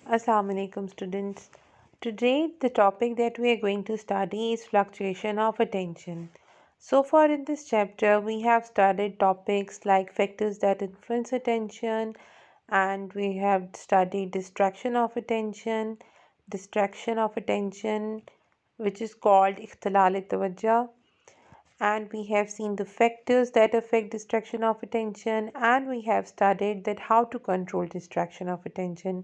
Assalamu alaikum students. Today the topic that we are going to study is fluctuation of attention. So far in this chapter we have studied topics like factors that influence attention, and we have studied distraction of attention which is called ikhtilal tawajjah, and we have seen the factors that affect distraction of attention, and we have studied that how to control distraction of attention.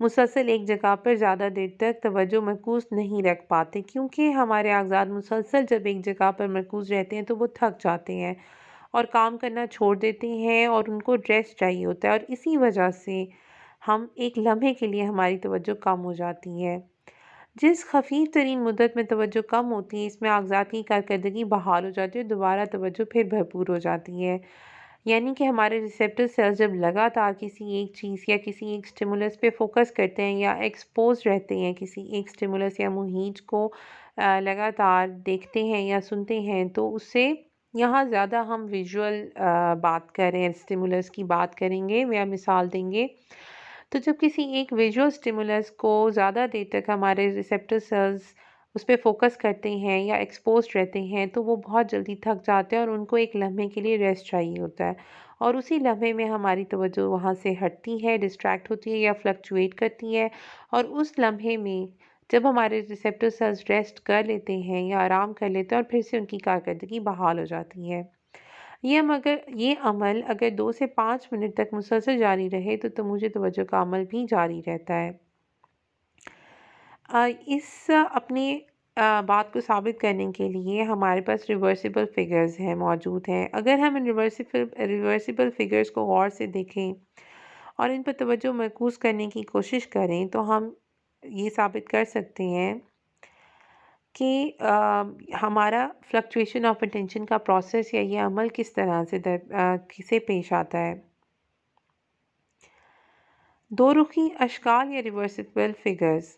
مسلسل ایک جگہ پر زیادہ دیر تک توجہ مرکوز نہیں رکھ پاتے، کیونکہ ہمارے اعضاء مسلسل جب ایک جگہ پر مرکوز رہتے ہیں تو وہ تھک جاتے ہیں اور کام کرنا چھوڑ دیتے ہیں اور ان کو ریسٹ چاہیے ہوتا ہے، اور اسی وجہ سے ہم ایک لمحے کے لیے ہماری توجہ کم ہو جاتی ہے۔ جس خفیف ترین مدت میں توجہ کم ہوتی ہے، اس میں اعضاء کی کارکردگی بحال ہو جاتی ہے اور دوبارہ توجہ پھر بھرپور ہو جاتی ہے۔ یعنی کہ ہمارے ریسیپٹر سیلز جب لگاتار کسی ایک چیز یا کسی ایک سٹیمولس پہ فوکس کرتے ہیں یا ایکسپوز رہتے ہیں کسی ایک سٹیمولس یا محیط کو لگاتار دیکھتے ہیں یا سنتے ہیں، تو اس سے یہاں زیادہ ہم ویژول بات کریں، سٹیمولس کی بات کریں گے یا مثال دیں گے۔ تو جب کسی ایک ویژول سٹیمولس کو زیادہ دیر تک ہمارے ریسیپٹر سیلز اس پہ فوکس کرتے ہیں یا ایکسپوزڈ رہتے ہیں، تو وہ بہت جلدی تھک جاتے ہیں اور ان کو ایک لمحے کے لیے ریسٹ چاہیے ہوتا ہے، اور اسی لمحے میں ہماری توجہ وہاں سے ہٹتی ہے، ڈسٹریکٹ ہوتی ہے یا فلکچویٹ کرتی ہے، اور اس لمحے میں جب ہمارے ریسیپٹر سیلز ریسٹ کر لیتے ہیں یا آرام کر لیتے ہیں اور پھر سے ان کی کارکردگی بحال ہو جاتی ہے۔ یہ عمل اگر 2 سے 5 منٹ تک مسلسل جاری رہے تو مجھے توجہ کا عمل بھی جاری رہتا ہے۔ اس اپنی بات کو ثابت کرنے کے لیے ہمارے پاس ریورسیبل فگرز موجود ہیں۔ اگر ہم ان ریورسیبل فگرز کو غور سے دیکھیں اور ان پر توجہ مرکوز کرنے کی کوشش کریں تو ہم یہ ثابت کر سکتے ہیں کہ ہمارا فلکچویشن آف اٹینشن کا پروسیس یا یہ عمل کس طرح سے پیش آتا ہے۔ دو رخی اشکال یا ریورسیبل فگرز۔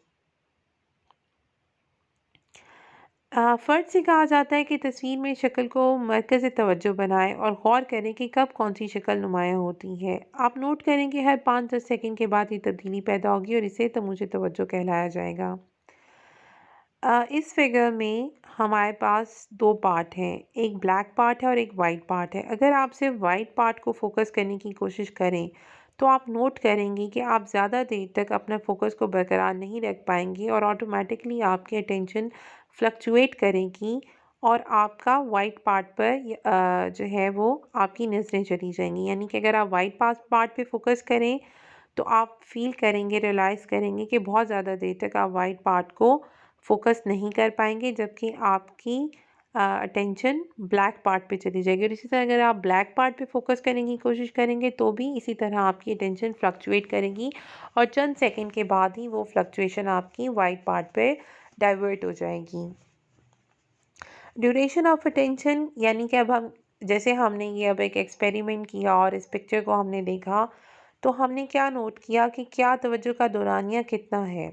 فرد سے کہا جاتا ہے کہ تصویر میں شکل کو مرکز توجہ بنائیں اور غور کریں کہ کب کون سی شکل نمایاں ہوتی ہے۔ آپ نوٹ کریں کہ ہر 5-10 سیکنڈ کے بعد یہ تبدیلی پیدا ہوگی اور اسے تموجہ توجہ کہلایا جائے گا۔ اس فگر میں ہمارے پاس 2 پارٹ ہیں، ایک بلیک پارٹ ہے اور ایک وائٹ پارٹ ہے۔ اگر آپ صرف وائٹ پارٹ کو فوکس کرنے کی کوشش کریں تو آپ نوٹ کریں گے کہ آپ زیادہ دیر تک اپنا فوکس کو برقرار نہیں رکھ پائیں گے اور آٹومیٹکلی آپ کی اٹینشن فلکچویٹ کرے گی اور آپ کا وائٹ پارٹ پر جو ہے وہ آپ کی نظریں چلی جائیں گی۔ یعنی کہ اگر آپ وائٹ پارٹ پہ فوکس کریں تو آپ فیل کریں گے، ریلائز کریں گے کہ بہت زیادہ دیر تک آپ وائٹ پارٹ کو فوکس نہیں کر پائیں گے، جبکہ آپ کی اٹینشن بلیک پارٹ پہ چلی جائے گی، اور اسی طرح اگر آپ بلیک پارٹ پہ فوکس کرنے کی کوشش کریں گے تو بھی اسی طرح آپ کی اٹینشن فلکچویٹ کرے گی اور چند سیکنڈ کے بعد ہی وہ فلکچویشن آپ کی وائٹ پارٹ پہ ڈائیورٹ ہو جائے گی۔ ڈیوریشن آف اٹینشن، یعنی کہ اب جیسے ہم نے یہ اب ایک ایکسپیریمنٹ کیا اور اس پکچر کو ہم نے دیکھا تو ہم نے کیا نوٹ کیا کہ کیا توجہ کا دورانیہ کتنا ہے۔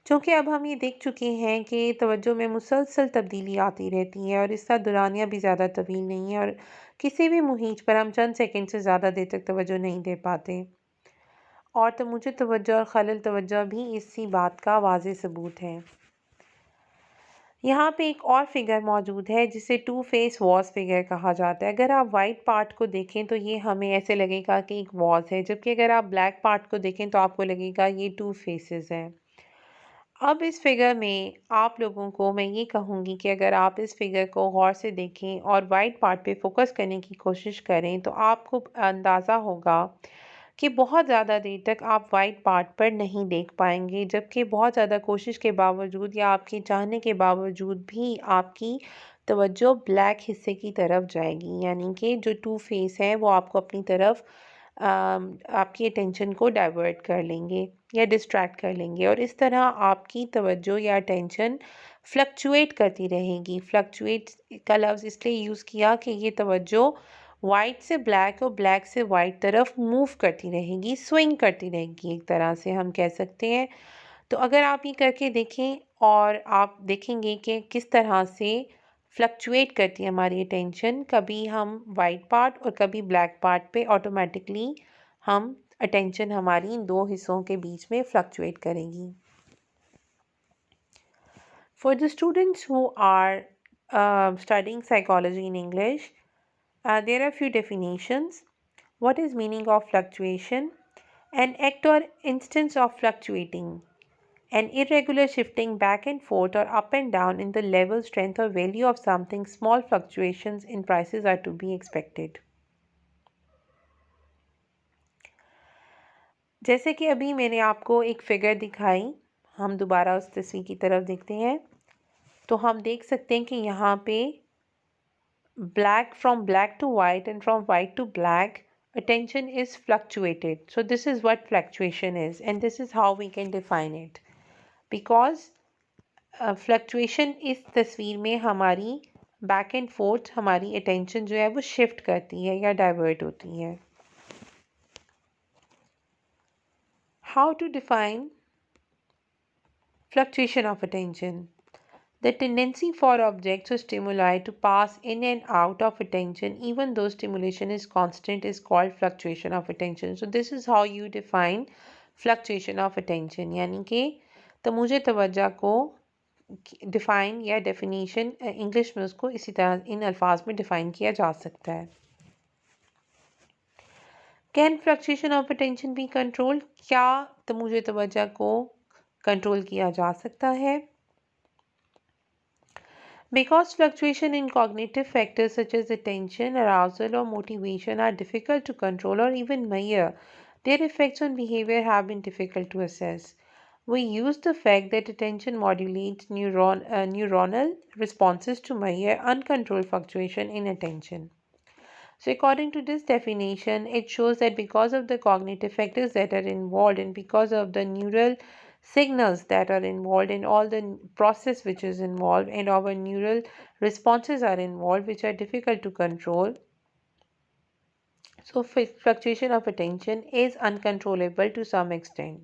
چونکہ اب ہم یہ دیکھ چکے ہیں کہ توجہ میں مسلسل تبدیلی آتی رہتی ہے اور اس کا دورانیہ بھی زیادہ طویل نہیں ہے، اور کسی بھی محیط پر ہم چند سیکنڈ سے زیادہ دیر تک توجہ نہیں دے پاتے، اور تموجہ توجہ اور خلل توجہ بھی اسی بات کا واضح ثبوت ہے۔ یہاں پہ ایک اور فگر موجود ہے جسے 2 فیس واز فگر کہا جاتا ہے۔ اگر آپ وائٹ پارٹ کو دیکھیں تو یہ ہمیں ایسے لگے گا کہ ایک واز ہے، جبکہ اگر آپ بلیک پارٹ کو دیکھیں تو آپ کو لگے گا یہ 2 فیسز ہیں۔ اب اس فگر میں آپ لوگوں کو میں یہ کہوں گی کہ اگر آپ اس فگر کو غور سے دیکھیں اور وائٹ پارٹ پہ فوکس کرنے کی کوشش کریں تو آپ کو اندازہ ہوگا کہ بہت زیادہ دیر تک آپ وائٹ پارٹ پر نہیں دیکھ پائیں گے، جبکہ بہت زیادہ کوشش کے باوجود یا آپ کے چاہنے کے باوجود بھی آپ کی توجہ بلیک حصے کی طرف جائے گی، یعنی کہ جو 2 فیس ہیں وہ آپ کو اپنی طرف آپ کی اٹینشن کو ڈائیورٹ کر لیں گے یا ڈسٹریکٹ کر لیں گے، اور اس طرح آپ کی توجہ یا اٹینشن فلکچویٹ کرتی رہے گی۔ فلکچویٹ کا لفظ اس لیے یوز کیا کہ یہ توجہ وائٹ سے بلیک اور بلیک سے وائٹ طرف موو کرتی رہے گی، سوئنگ کرتی رہے گی، ایک طرح سے ہم کہہ سکتے ہیں۔ تو اگر آپ یہ کر کے دیکھیں اور آپ دیکھیں گے کہ کس طرح سے فلکچویٹ کرتی ہے ہماری اٹینشن، کبھی ہم وائٹ پارٹ اور کبھی بلیک پارٹ پہ آٹومیٹکلی ہم اٹینشن ہماری ان 2 حصوں کے بیچ میں فلکچویٹ کرے گی۔ For the students who are studying psychology in English, there are few definitions. What is meaning of fluctuation? An act or instance of fluctuating. An irregular shifting back and forth or up and down in the level, strength or value of something. Small fluctuations in prices are to be expected. جیسے کہ ابھی میں نے آپ کو ایک figure دکھائی، ہم دوبارہ اس تصویر کی طرف دیکھتے ہیں تو ہم دیکھ سکتے ہیں کہ یہاں پہ from black to white and from white to black, attention is fluctuated. So this is what fluctuation is, and this is how we can define it. Because fluctuation اس تصویر میں ہماری بیک اینڈ فورتھ ہماری attention جو ہے وہ shift کرتی ہے یا ڈائیورٹ ہوتی ہے. How to define fluctuation of attention? The tendency for objects or stimuli to pass in and out of attention even though stimulation is constant is called fluctuation of attention. So this is how you define fluctuation of attention. یعنی کہ تموج توجہ کو define یا definition English میں اس کو اسی طرح ان الفاظ میں ڈیفائن کیا جا سکتا ہے. Can fluctuation of attention be controlled? کیا تموج توجہ کو کنٹرول کیا جا سکتا ہے؟ Because fluctuation in cognitive factors such as attention, arousal, or motivation are difficult to control or even measure, their effects on behavior have been difficult to assess. We use the fact that attention modulates neuronal responses to measure uncontrolled fluctuation in attention. So according to this definition, it shows that because of the cognitive factors that are involved and because of the neural signals that are involved and all the process which is involved and our neural responses are involved which are difficult to control. So fluctuation of attention is uncontrollable to some extent.